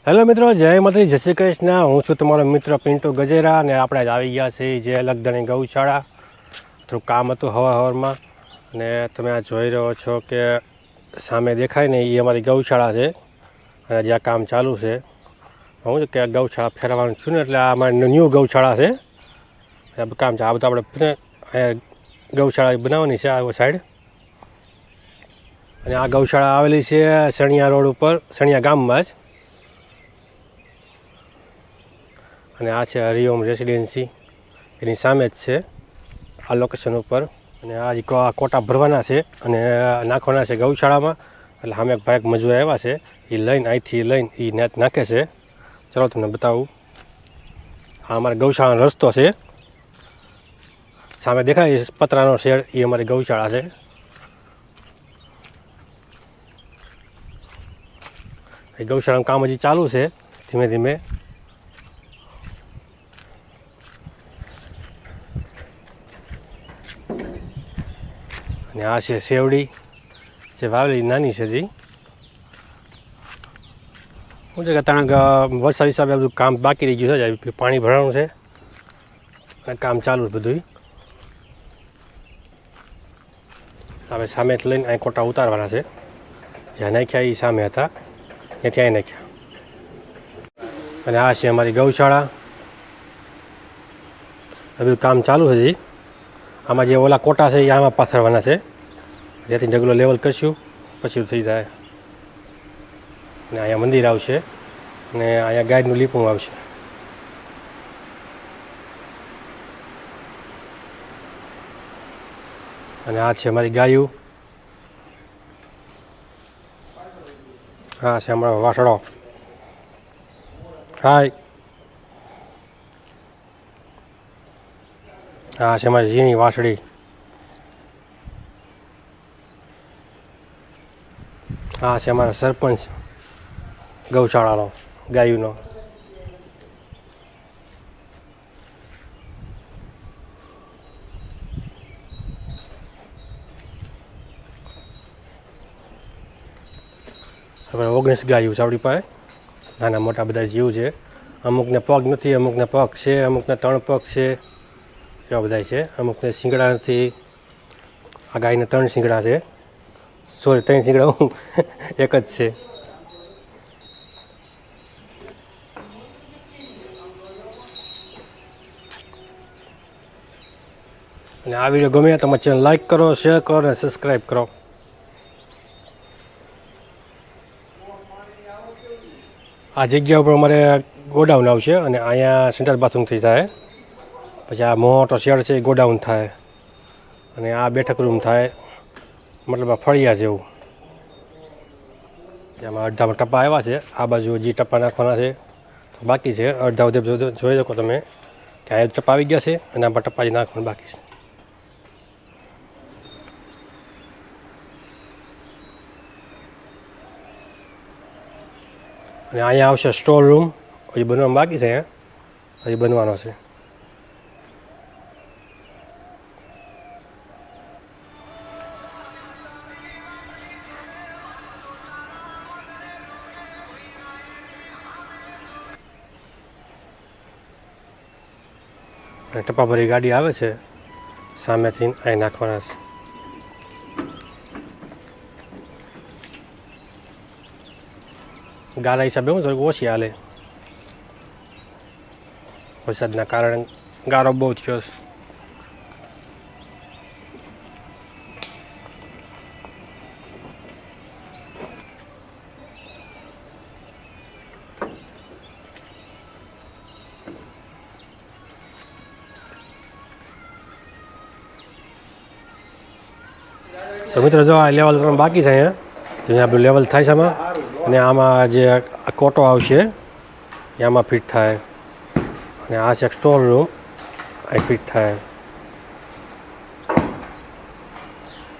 Hello મિત્રો, જય માતાજી, જય શ્રી કૃષ્ણ। હું છું તમારો મિત્ર પિન્ટુ ગજેરા અને આપણે જ આવી ગયા છીએ જે લગધણી ગૌશાળા। થોડું કામ હતું હવારમાં અને તમે આ જોઈ રહ્યો છો કે સામે દેખાય ને એ અમારી ગૌશાળા છે અને જ્યાં કામ ચાલુ છે। હું કે ગૌશાળા ફેરવાનું છું ને એટલે આ અમારી ન્યૂ ગૌશાળા છે, કામ છે। આ બધું આપણે ગૌશાળા બનાવવાની છે આ સાઈડ। અને આ ગૌશાળા આવેલી છે સણિયા રોડ ઉપર, સણિયા ગામમાં જ। અને આ છે હરિઓમ રેસિડેન્સી, એની સામે જ છે આ લોકેશન ઉપર। અને આ કોટા ભરવાના છે અને નાખવાના છે ગૌશાળામાં। એટલે સામે એક ભાઈ મજૂર આવ્યા છે, એ લઈને અહીંથી લઈને એ નેટ નાખે છે। ચલો તમને બતાવું। આ અમારા ગૌશાળાનો રસ્તો છે, સામે દેખાય પતરાનો શેડ, એ અમારી ગૌશાળા છે। એ ગૌશાળાનું કામ હજી ચાલુ છે ધીમે ધીમે। અને આ છે શેવડી જે વાવેલી નાની છે જે શું છે કે કારણ કે વરસાદ હિસાબે બધું કામ બાકી રહી ગયું છે, પાણી ભરવાનું છે અને કામ ચાલુ છે બધું। હવે સામે લઈને અહીં કોટા ઉતારવાના છે, જ્યાં નાખ્યા એ સામે હતા ત્યાંથી અહીં નાખ્યા। અને આ છે અમારી ગૌશાળા, બધું કામ ચાલુ છે જી। આમાં જે ઓલા કોટા છે એ આમાં પાથરવાના છે, જેથી ઢગલો લેવલ કરશું પછી થઈ જાય। અને અહીંયા મંદિર આવશે અને અહીંયા ગાયનું લીપું આવશે। અને આ છે અમારી ગાયું, આ છે અમારો વાસળો। હાય, આ છે અમારી ઝીણી વાસળી। આ છે અમારા સરપંચ ગૌશાળાનો, ગાયુંનો। હવે 19 ગાયું છે આપણી પાસે, નાના મોટા બધા જીવ છે। અમુકને પગ નથી, અમુકને પગ છે, અમુકને 3 પગ છે, એવા બધા છે। અમુકને શીંગડા નથી, આ ગાયને 3 શીંગડા છે, સોરી 3 શીંગડા એક જ છે। અને આ વિડીયો ગમે તો અમારી ચેનલ લાઈક કરો, શેર કરો અને સબસ્ક્રાઈબ કરો। આ જગ્યા ઉપર અમારે ગોડાઉન આવશે અને અહીંયા સેન્ટ્રલ બાથરૂમ થઈ જાય। પછી આ મોટો શેડ છે એ ગોડાઉન થાય અને આ બેઠક રૂમ થાય, મતલબ આ ફળિયા જેવું। એમાં અડધામાં ટપ્પા આવ્યા છે, આ બાજુ હજી ટપ્પા નાખવાના છે બાકી છે। અડધા સુધી જોઈ શકો તમે કે આ ટપ્પા આવી ગયા છે અને આમાં ટપ્પા જ નાખવાનું બાકી છે। અને અહીંયા આવશે સ્ટોર રૂમ, હજી બનવાનું બાકી છે, હજી બનવાનો છે। અને ટપ્પા ભરી ગાડી આવે છે, સામેથી અહીં નાખવાના છે। ગારા હિસાબે હું થોડીક ઓછી હાલે, વરસાદના કારણે ગારો બહુ થયો છે। તો મિત્રો જો આ લેવલ કરવાનું બાકી છે, અહીંયા આપણું લેવલ થાય છે આમાં। અને આમાં જે કોટો આવશે એ આમાં ફિટ થાય અને આ છે સ્ટોર રૂમ, અહીં ફિટ થાય।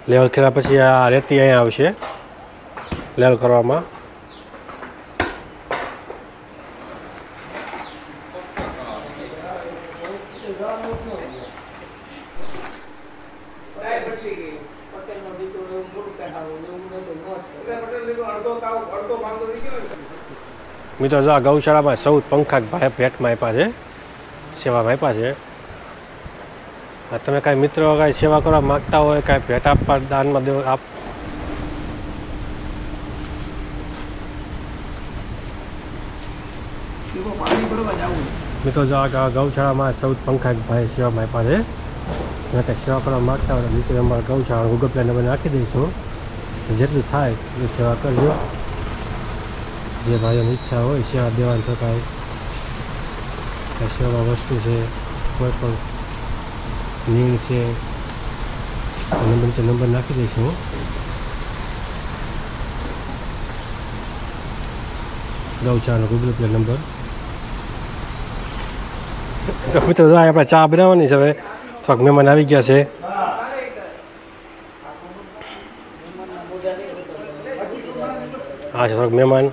લેવલ કર્યા પછી આ રેતી અહીંયા આવશે લેવલ કરવામાં। મિત્રો જો આ ગૌશાળામાં 14 પંખા ભાઈ ભેટમાં આપ્યા છે, સેવામાં આપ્યા છે. તમે કાંઈ મિત્રો કાંઈ સેવા કરવા માગતા હોય, કાંઈ ભેટ આપવા દાનમાં દેવ આપ મિત્રો જો આ ગૌશાળામાં 14 પંખા ભાઈ સેવામાં આપ્યા છે. તમે કાંઈ સેવા કરવા માગતા હોય તો નીચે અમારા ગૌશાળા ગૂગલ પે નંબર નાખી દઈશું. જેટલું થાય એટલી સેવા કરજો. જે ભાઈઓની ઈચ્છા હોય સેવા દેવાની તો કાંઈ સેવા વસ્તુ છે, કોઈ પણ નીણ છે, નંબર નાખી દઈશું. ગૌશાળાનો ગૂગલ પે નંબર. તો મિત્રો આપણે ચા બનાવવાની છે. હવે થોડાક મહેમાન આવી ગયા છે. હા છે થોડાક મહેમાન.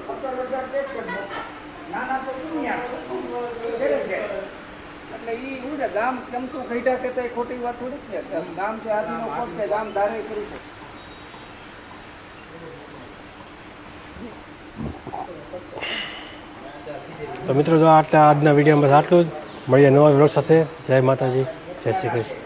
ગામ ચમચું ખઈટા કે ખોટી વાત થોડી છે. ગામ છે આદમીનો કોટ છે, ગામ ધારે કરી છે. તો મિત્રો જો આજના વિડીયોમાં બસ આટલું જ. મળીએ નવા વ્લોગ સાથે. જય માતાજી, જય શ્રી કૃષ્ણ.